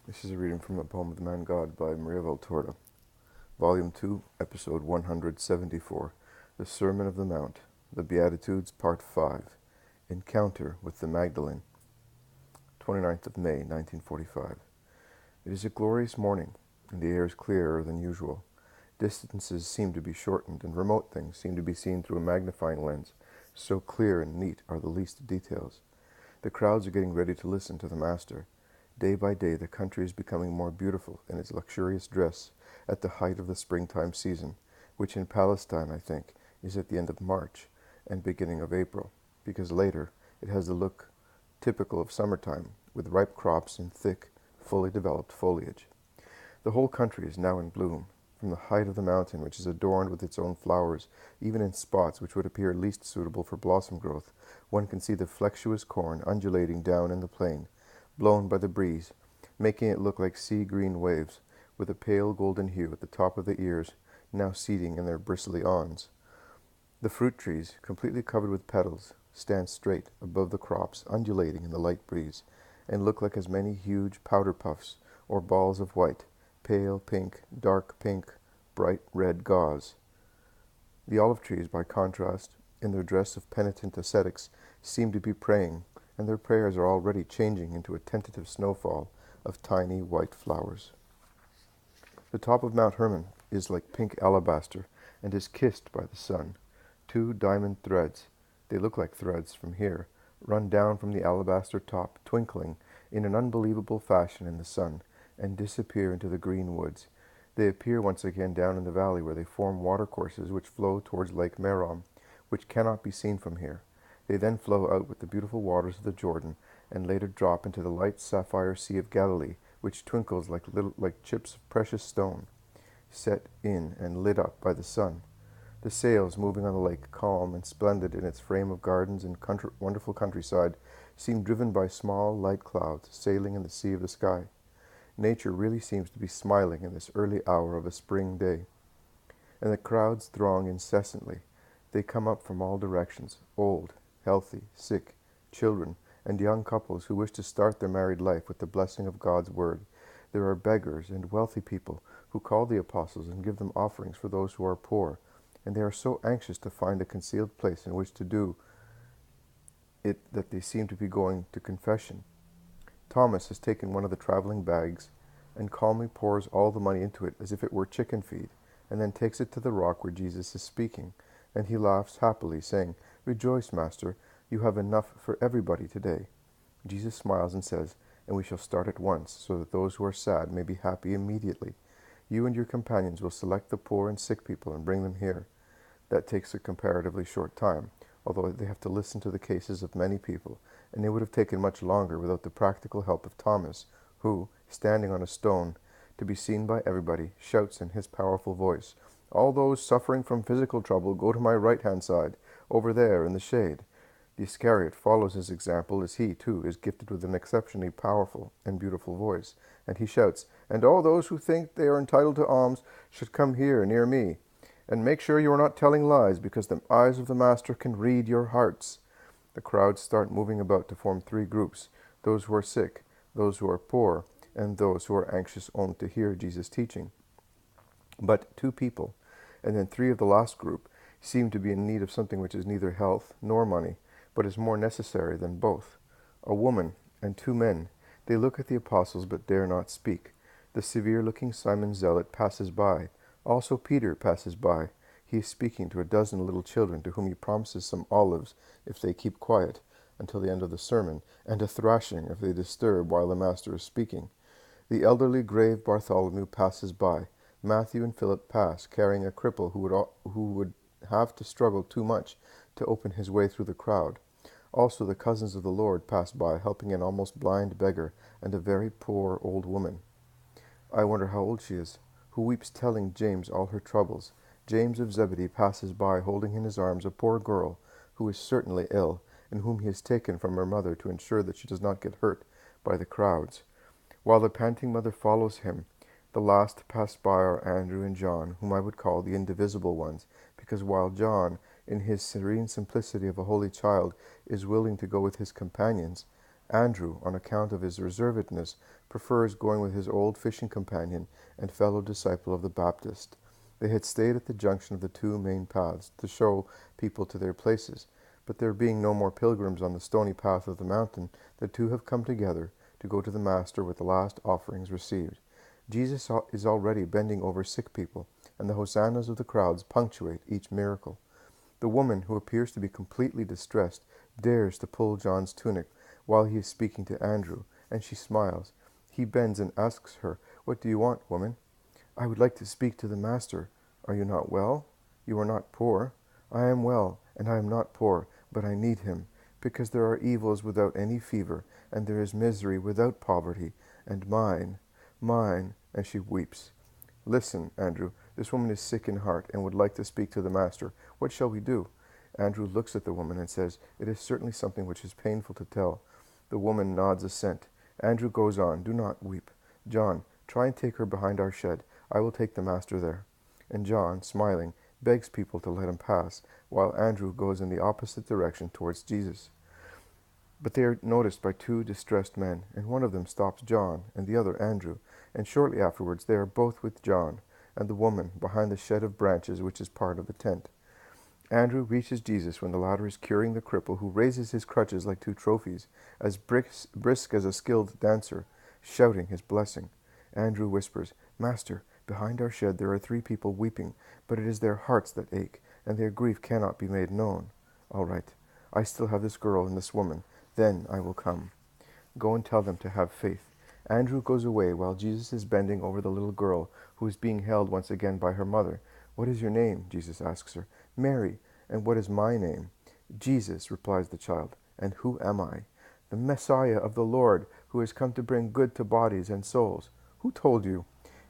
This is a reading from the poem of the Man God by Maria Valtorta, Volume 2, Episode 174, The Sermon of the Mount, the Beatitudes, Part 5, Encounter with the Magdalene, 29th of May, 1945. It is a glorious morning, and the air is clearer than usual. Distances seem to be shortened, and remote things seem to be seen through a magnifying lens, so clear and neat are the least details. The crowds are getting ready to listen to the Master. Day by day the country is becoming more beautiful in its luxurious dress at the height of the springtime season, which in Palestine, I think, is at the end of March and beginning of April, because later it has the look typical of summertime, with ripe crops and thick, fully developed foliage. The whole country is now in bloom. From the height of the mountain, which is adorned with its own flowers, even in spots which would appear least suitable for blossom growth, one can see the flexuous corn undulating down in the plain, blown by the breeze, making it look like sea-green waves, with a pale golden hue at the top of the ears, now seeding in their bristly awns. The fruit trees, completely covered with petals, stand straight above the crops, undulating in the light breeze, and look like as many huge powder puffs, or balls of white, pale pink, dark pink, bright red gauze. The olive trees, by contrast, in their dress of penitent ascetics, seem to be praying, and their prayers are already changing into a tentative snowfall of tiny white flowers. The top of Mount Hermon is like pink alabaster, and is kissed by the sun. Two diamond threads, they look like threads from here, run down from the alabaster top, twinkling in an unbelievable fashion in the sun, and disappear into the green woods. They appear once again down in the valley, where they form watercourses which flow towards Lake Merom, which cannot be seen from here. They then flow out with the beautiful waters of the Jordan, and later drop into the light sapphire Sea of Galilee, which twinkles like chips of precious stone, set in and lit up by the sun. The sails moving on the lake, calm and splendid in its frame of gardens and wonderful countryside, seem driven by small light clouds sailing in the sea of the sky. Nature really seems to be smiling in this early hour of a spring day. And the crowds throng incessantly. They come up from all directions, old, healthy, sick, children, and young couples who wish to start their married life with the blessing of God's word. There are beggars and wealthy people who call the apostles and give them offerings for those who are poor, and they are so anxious to find a concealed place in which to do it that they seem to be going to confession. Thomas has taken one of the traveling bags and calmly pours all the money into it as if it were chicken feed, and then takes it to the rock where Jesus is speaking, and he laughs happily, saying, "Rejoice, Master, you have enough for everybody today." Jesus smiles and says, "And we shall start at once, so that those who are sad may be happy immediately. You and your companions will select the poor and sick people and bring them here." That takes a comparatively short time, although they have to listen to the cases of many people, and it would have taken much longer without the practical help of Thomas, who, standing on a stone, to be seen by everybody, shouts in his powerful voice, "All those suffering from physical trouble, go to my right-hand side, over there in the shade." The Iscariot follows his example, as he, too, is gifted with an exceptionally powerful and beautiful voice, and he shouts, "And all those who think they are entitled to alms should come here near me. And make sure you are not telling lies, because the eyes of the Master can read your hearts." The crowds start moving about to form three groups: those who are sick, those who are poor, and those who are anxious only to hear Jesus' teaching. But two people, and then three of the last group, seem to be in need of something which is neither health nor money, but is more necessary than both: a woman and two men. They look at the apostles, but dare not speak. The severe-looking Simon Zealot passes by. Also Peter passes by. He is speaking to a dozen little children, to whom he promises some olives if they keep quiet until the end of the sermon, and a thrashing if they disturb while the Master is speaking. The elderly, grave Bartholomew passes by. Matthew and Philip pass, carrying a cripple who would have to struggle too much to open his way through the crowd. Also the cousins of the Lord pass by, helping an almost blind beggar and a very poor old woman. I wonder how old she is, who weeps, telling James all her troubles. James of Zebedee passes by, holding in his arms a poor girl who is certainly ill, and whom he has taken from her mother to ensure that she does not get hurt by the crowds. While the panting mother follows him, the last to pass by are Andrew and John, whom I would call the indivisible ones, because while John, in his serene simplicity of a holy child, is willing to go with his companions, Andrew, on account of his reservedness, prefers going with his old fishing companion and fellow disciple of the Baptist. They had stayed at the junction of the two main paths to show people to their places, but there being no more pilgrims on the stony path of the mountain, the two have come together to go to the Master with the last offerings received. Jesus is already bending over sick people, and the hosannas of the crowds punctuate each miracle. The woman, who appears to be completely distressed, dares to pull John's tunic while he is speaking to Andrew, and she smiles. He bends and asks her, "What do you want, woman?" "I would like to speak to the Master." "Are you not well? You are not poor?" "I am well, and I am not poor, but I need him, because there are evils without any fever, and there is misery without poverty, and mine, and she weeps. "Listen, Andrew, this woman is sick in heart and would like to speak to the Master. What shall we do?" Andrew looks at the woman and says, "It is certainly something which is painful to tell." The woman nods assent. Andrew goes on, "Do not weep. John, try and take her behind our shed. I will take the Master there." And John, smiling, begs people to let him pass, while Andrew goes in the opposite direction towards Jesus. But they are noticed by two distressed men, and one of them stops John, and the other Andrew, and shortly afterwards they are both with John and the woman behind the shed of branches which is part of the tent. Andrew reaches Jesus when the latter is curing the cripple, who raises his crutches like two trophies, as brisk as a skilled dancer, shouting his blessing. Andrew whispers, "Master, behind our shed there are 3 people weeping, but it is their hearts that ache, and their grief cannot be made known." "All right. I still have this girl and this woman. Then I will come. Go and tell them to have faith." Andrew goes away while Jesus is bending over the little girl, who is being held once again by her mother. "What is your name?" Jesus asks her. "Mary." "And what is my name?" "Jesus," replies the child. "And who am I?" "The Messiah of the Lord, who has come to bring good to bodies and souls." "Who told you?"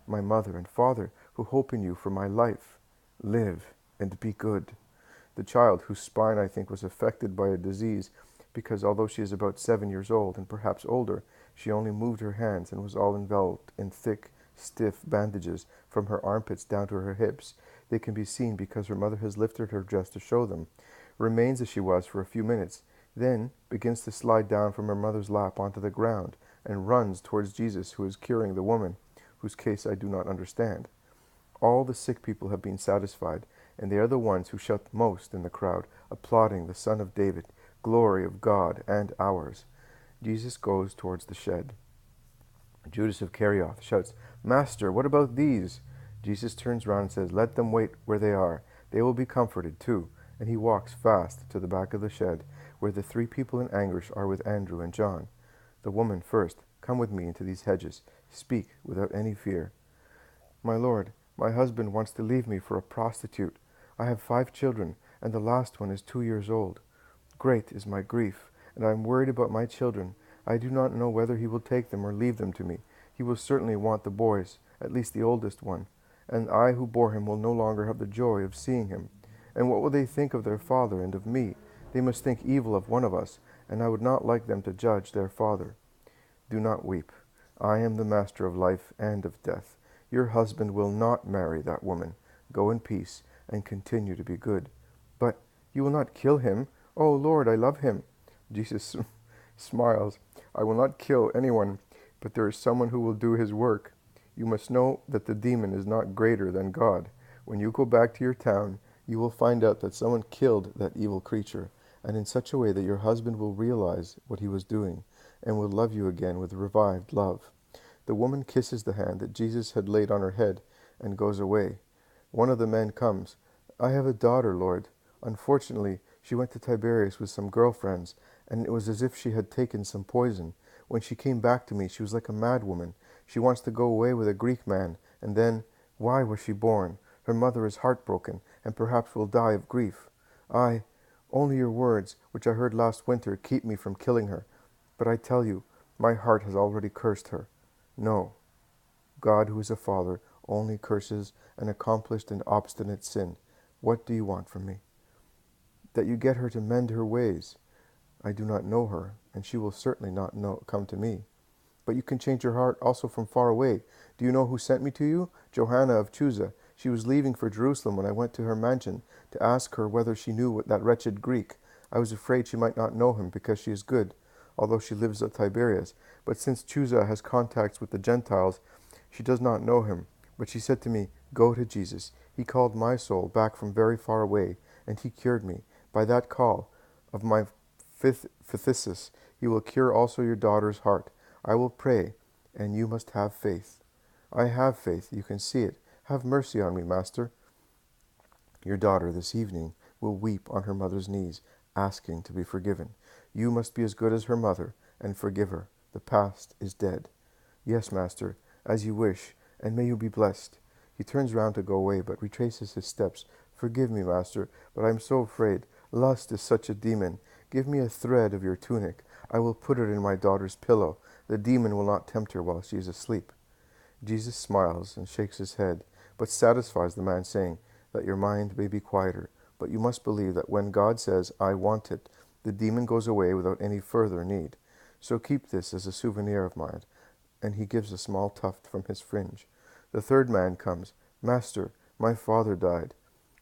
"My mother and father, who hope in you for my life." "Live and be good." The child, whose spine I think was affected by a disease, because although she is about 7 years old, and perhaps older, she only moved her hands and was all enveloped in thick, stiff bandages from her armpits down to her hips. They can be seen because her mother has lifted her dress to show them. Remains as she was for a few minutes, then begins to slide down from her mother's lap onto the ground, and runs towards Jesus, who is curing the woman, whose case I do not understand. All the sick people have been satisfied, and they are the ones who shout most in the crowd, applauding the Son of David, glory of God and ours. Jesus goes towards the shed. Judas of Kerioth shouts, "Master, what about these?" Jesus turns round and says, "Let them wait where they are. They will be comforted too." And he walks fast to the back of the shed, where the 3 people in anguish are with Andrew and John. The woman first, "Come with me into these hedges. Speak without any fear." "My Lord, my husband wants to leave me for a prostitute. I have 5 children, and the last one is 2 years old. Great is my grief, and I am worried about my children. I do not know whether he will take them or leave them to me. He will certainly want the boys, at least the oldest one, and I who bore him will no longer have the joy of seeing him. And what will they think of their father and of me? They must think evil of one of us, and I would not like them to judge their father." "Do not weep. I am the master of life and of death. Your husband will not marry that woman. Go in peace and continue to be good." "But you will not kill him? Oh, Lord, I love him." Jesus smiles. "I will not kill anyone, but there is someone who will do his work. You must know that the demon is not greater than God. When you go back to your town, you will find out that someone killed that evil creature, and in such a way that your husband will realize what he was doing, and will love you again with revived love." The woman kisses the hand that Jesus had laid on her head and goes away. One of the men comes. "I have a daughter, Lord. Unfortunately, she went to Tiberias with some girlfriends, and it was as if she had taken some poison. When she came back to me, she was like a madwoman. She wants to go away with a Greek man, and then, why was she born? Her mother is heartbroken, and perhaps will die of grief. Only your words, which I heard last winter, keep me from killing her. But I tell you, my heart has already cursed her." No, God, who is a father, only curses an accomplished and obstinate sin. "What do you want from me?" "That you get her to mend her ways." "I do not know her, and she will certainly not come to me." "But you can change her heart also from far away. Do you know who sent me to you? Johanna of Chuza. She was leaving for Jerusalem when I went to her mansion to ask her whether she knew that wretched Greek. I was afraid she might not know him because she is good. although she lives at Tiberias. But since Chusa has contacts with the Gentiles, she does not know him. But she said to me, 'Go to Jesus. He called my soul back from very far away, and he cured me. By that call of my phthisis, he will cure also your daughter's heart. I will pray, and you must have faith.' I have faith. You can see it. Have mercy on me, Master. Your daughter this evening will weep on her mother's knees, asking to be forgiven. You must be as good as her mother, and forgive her. The past is dead." "Yes, Master, as you wish, and may you be blessed." He turns round to go away, but retraces his steps. "Forgive me, Master, but I am so afraid. Lust is such a demon. Give me a thread of your tunic. I will put it in my daughter's pillow. The demon will not tempt her while she is asleep." Jesus smiles and shakes his head, but satisfies the man, saying, "That your mind may be quieter. But you must believe that when God says, 'I want it,' the demon goes away without any further need. So keep this as a souvenir of mine." And he gives a small tuft from his fringe. The third man comes. "Master, my father died.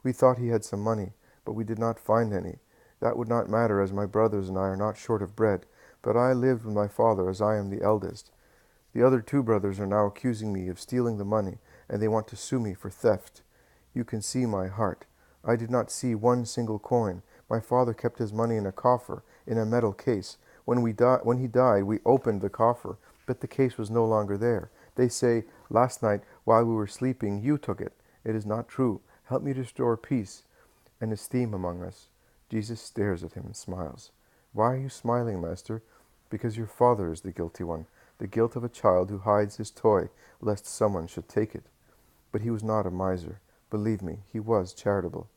We thought he had some money, but we did not find any. That would not matter, as my brothers and I are not short of bread. But I lived with my father, as I am the eldest. The other 2 brothers are now accusing me of stealing the money, and they want to sue me for theft. You can see my heart. I did not see one single coin. My father kept his money in a coffer, in a metal case. When he died, we opened the coffer, but the case was no longer there. They say, 'Last night, while we were sleeping, you took it.' It is not true. Help me to restore peace and esteem among us." Jesus stares at him and smiles. "Why are you smiling, Master?" "Because your father is the guilty one. The guilt of a child who hides his toy, lest someone should take it. But he was not a miser. Believe me, he was charitable."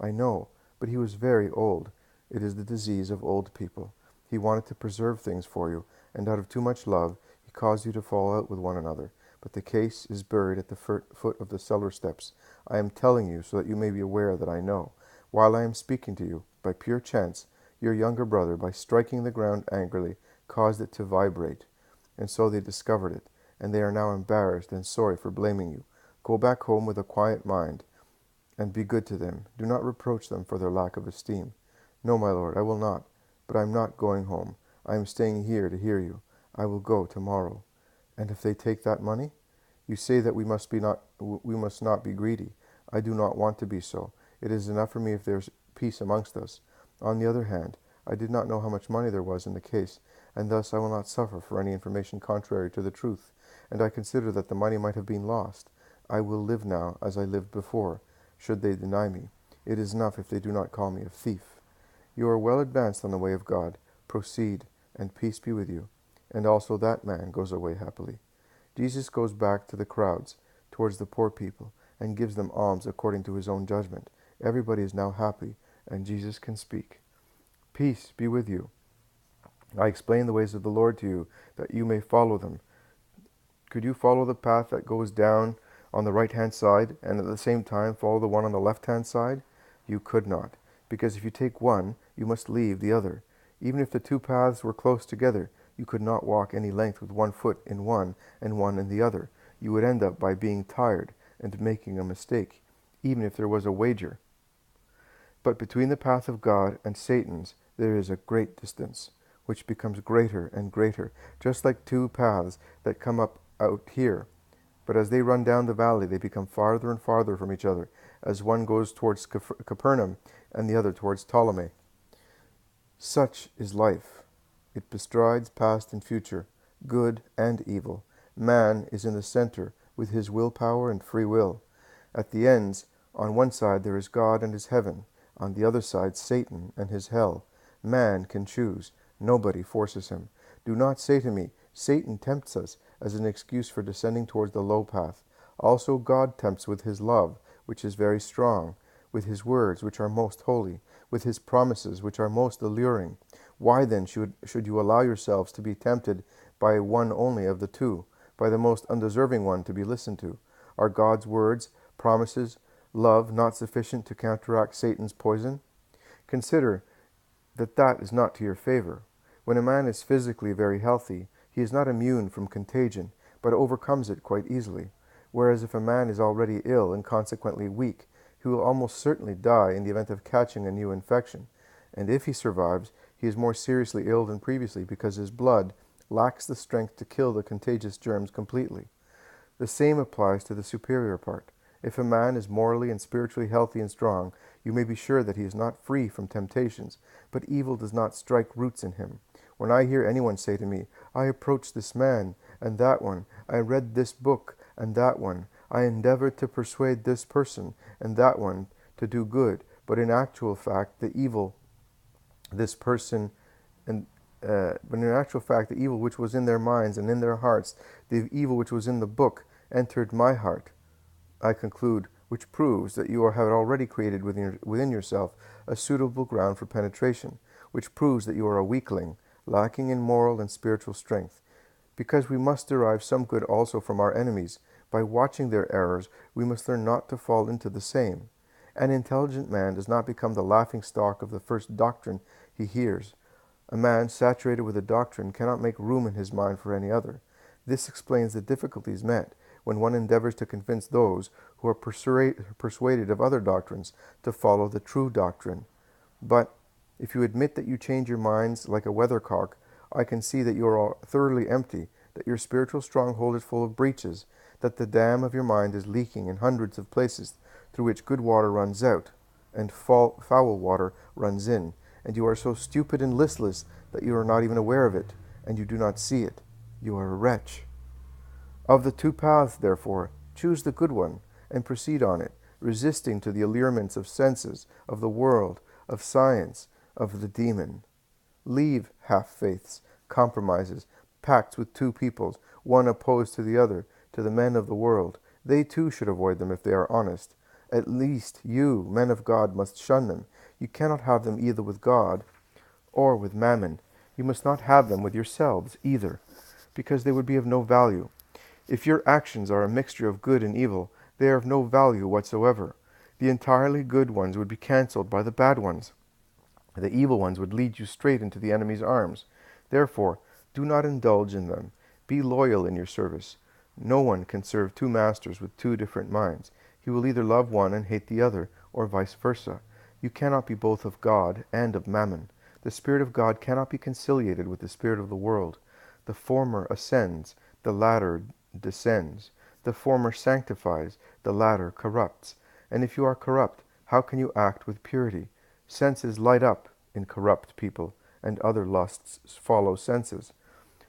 "I know, but he was very old. It is the disease of old people. He wanted to preserve things for you, and out of too much love, he caused you to fall out with one another. But the case is buried at the foot of the cellar steps. I am telling you so that you may be aware that I know. While I am speaking to you, by pure chance, your younger brother, by striking the ground angrily, caused it to vibrate. And so they discovered it, and they are now embarrassed and sorry for blaming you. Go back home with a quiet mind, and be good to them. Do not reproach them for their lack of esteem." "No, my lord, I will not. But I am not going home. I am staying here to hear you. I will go tomorrow." "And if they take that money?" "You say that we must not be greedy. I do not want to be so. It is enough for me if there is peace amongst us. On the other hand, I did not know how much money there was in the case, and thus I will not suffer for any information contrary to the truth. And I consider that the money might have been lost. I will live now as I lived before, should they deny me. It is enough if they do not call me a thief. You are well advanced on the way of God. Proceed, and peace be with you." And also that man goes away happily. Jesus goes back to the crowds, towards the poor people, and gives them alms according to his own judgment. Everybody is now happy, and Jesus can speak. "Peace be with you. I explain the ways of the Lord to you, that you may follow them. Could you follow the path that goes down on the right-hand side, and at the same time follow the one on the left-hand side? You could not, because if you take one, you must leave the other. Even if the 2 paths were close together, you could not walk any length with 1 foot in one and 1 in the other. You would end up by being tired and making a mistake, even if there was a wager. But between the path of God and Satan's there is a great distance, which becomes greater and greater, just like 2 paths that come up out here. But as they run down the valley, they become farther and farther from each other, as one goes towards Capernaum and the other towards Ptolemy. Such is life. It bestrides past and future, good and evil. Man is in the center with his willpower and free will. At the ends, on one side there is God and his heaven, on the other side Satan and his hell. Man can choose. Nobody forces him. Do not say to me, "Satan tempts us," as an excuse for descending towards the low path. Also God tempts with his love, which is very strong, with his words, which are most holy, with his promises, which are most alluring. Why then should you allow yourselves to be tempted by one only of the 2, by the most undeserving one to be listened to? Are God's words, promises, love not sufficient to counteract Satan's poison? Consider that is not to your favor. When a man is physically very healthy, he is not immune from contagion, but overcomes it quite easily. Whereas if a man is already ill and consequently weak, he will almost certainly die in the event of catching a new infection. And if he survives, he is more seriously ill than previously because his blood lacks the strength to kill the contagious germs completely. The same applies to the superior part. If a man is morally and spiritually healthy and strong, you may be sure that he is not free from temptations, but evil does not strike roots in him. When I hear anyone say to me, I approached this man and that one, I read this book and that one, I endeavored to persuade this person and that one to do good, but in actual fact the evil this person and but in actual fact the evil which was in their minds and in their hearts, the evil which was in the book, entered my heart. I conclude, which proves that you have already created within yourself a suitable ground for penetration, which proves that you are a weakling, lacking in moral and spiritual strength. Because we must derive some good also from our enemies, by watching their errors, we must learn not to fall into the same. An intelligent man does not become the laughing-stock of the first doctrine he hears. A man saturated with a doctrine cannot make room in his mind for any other. This explains the difficulties met when one endeavors to convince those who are persuaded of other doctrines to follow the true doctrine. But if you admit that you change your minds like a weathercock, I can see that you are thoroughly empty, that your spiritual stronghold is full of breaches, that the dam of your mind is leaking in hundreds of places through which good water runs out and foul water runs in, and you are so stupid and listless that you are not even aware of it, and you do not see it. You are a wretch. Of the two paths, therefore, choose the good one, and proceed on it, resisting to the allurements of senses, of the world, of science, of the demon. Leave half-faiths, compromises, pacts with two peoples, one opposed to the other, to the men of the world. They too should avoid them if they are honest. At least you, men of God, must shun them. You cannot have them either with God or with mammon. You must not have them with yourselves either, because they would be of no value. If your actions are a mixture of good and evil, they are of no value whatsoever. The entirely good ones would be cancelled by the bad ones. The evil ones would lead you straight into the enemy's arms. Therefore, do not indulge in them. Be loyal in your service. No one can serve two masters with two different minds. He will either love one and hate the other, or vice versa. You cannot be both of God and of mammon. The Spirit of God cannot be conciliated with the spirit of the world. The former ascends, the latter descends. The former sanctifies, the latter corrupts. And if you are corrupt, how can you act with purity? Senses light up in corrupt people, and other lusts follow senses.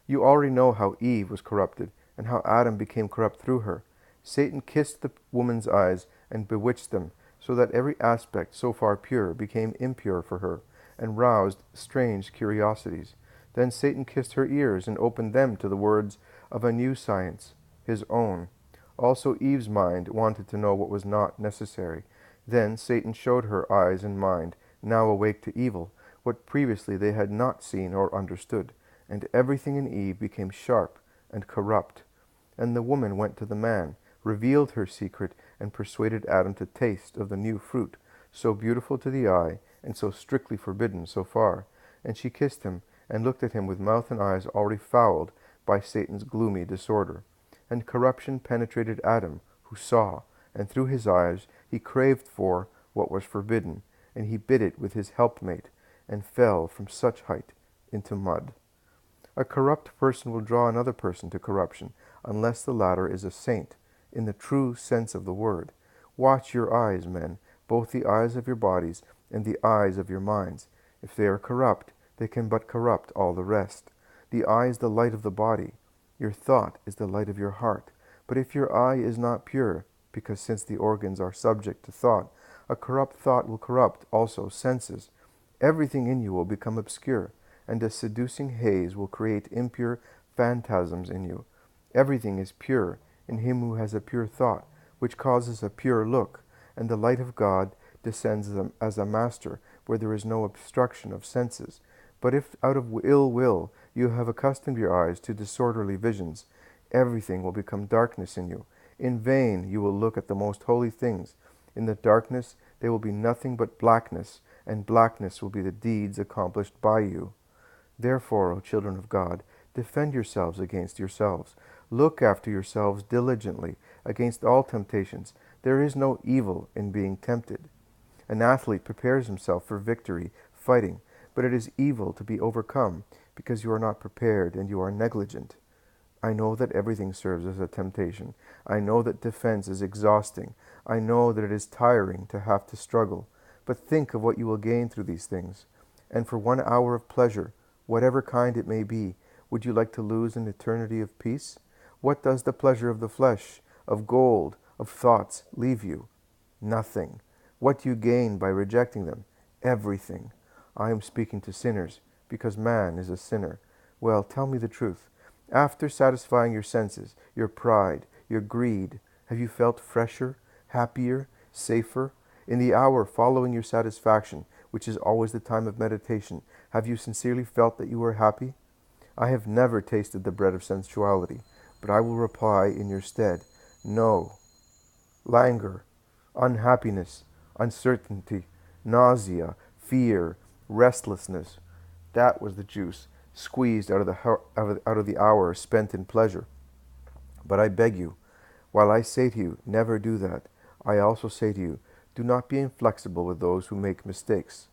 You already know how Eve was corrupted, and how Adam became corrupt through her. Satan kissed the woman's eyes and bewitched them, so that every aspect so far pure became impure for her, and roused strange curiosities. Then Satan kissed her ears and opened them to the words of a new science, his own. Also Eve's mind wanted to know what was not necessary. Then Satan showed her eyes and mind, now awake to evil, what previously they had not seen or understood, and everything in Eve became sharp and corrupt. And the woman went to the man, revealed her secret, and persuaded Adam to taste of the new fruit, so beautiful to the eye, and so strictly forbidden so far. And she kissed him, and looked at him with mouth and eyes already fouled by Satan's gloomy disorder. And corruption penetrated Adam, who saw, and through his eyes he craved for what was forbidden, and he bit it with his helpmate, and fell from such height into mud. A corrupt person will draw another person to corruption, unless the latter is a saint, in the true sense of the word. Watch your eyes, men, both the eyes of your bodies and the eyes of your minds. If they are corrupt, they can but corrupt all the rest. The eye is the light of the body. Your thought is the light of your heart. But if your eye is not pure, because since the organs are subject to thought, a corrupt thought will corrupt also senses. Everything in you will become obscure, and a seducing haze will create impure phantasms in you. Everything is pure in him who has a pure thought, which causes a pure look, and the light of God descends as a master, where there is no obstruction of senses. But if out of ill will you have accustomed your eyes to disorderly visions, everything will become darkness in you. In vain you will look at the most holy things. In the darkness there will be nothing but blackness, and blackness will be the deeds accomplished by you. Therefore, O children of God, defend yourselves against yourselves. Look after yourselves diligently against all temptations. There is no evil in being tempted. An athlete prepares himself for victory, fighting, but it is evil to be overcome, because you are not prepared and you are negligent. I know that everything serves as a temptation. I know that defense is exhausting. I know that it is tiring to have to struggle. But think of what you will gain through these things. And for 1 hour of pleasure, whatever kind it may be, would you like to lose an eternity of peace? What does the pleasure of the flesh, of gold, of thoughts leave you? Nothing. What do you gain by rejecting them? Everything. I am speaking to sinners, because man is a sinner. Well, tell me the truth. After satisfying your senses, your pride, your greed, have you felt fresher, happier, safer? In the hour following your satisfaction, which is always the time of meditation, have you sincerely felt that you were happy? I have never tasted the bread of sensuality, but I will reply in your stead, no. Languor, unhappiness, uncertainty, nausea, fear, restlessness. That was the juice squeezed out of the hour spent in pleasure. But I beg you, while I say to you, never do that, I also say to you, do not be inflexible with those who make mistakes.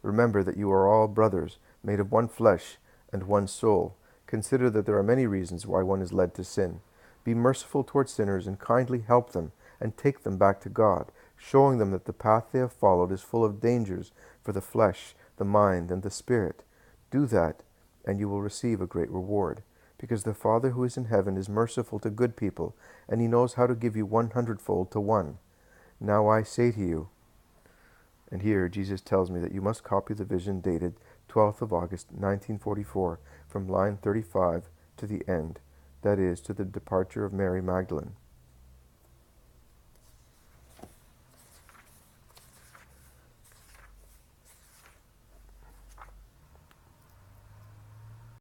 Remember that you are all brothers, made of one flesh and one soul. Consider that there are many reasons why one is led to sin. Be merciful toward sinners and kindly help them and take them back to God, showing them that the path they have followed is full of dangers for the flesh, the mind, and the spirit. Do that, and you will receive a great reward, because the Father who is in heaven is merciful to good people, and he knows how to give you 100-fold to one. Now I say to you, and here Jesus tells me that you must copy the vision dated 12th of August 1944 from line 35 to the end, that is, to the departure of Mary Magdalene.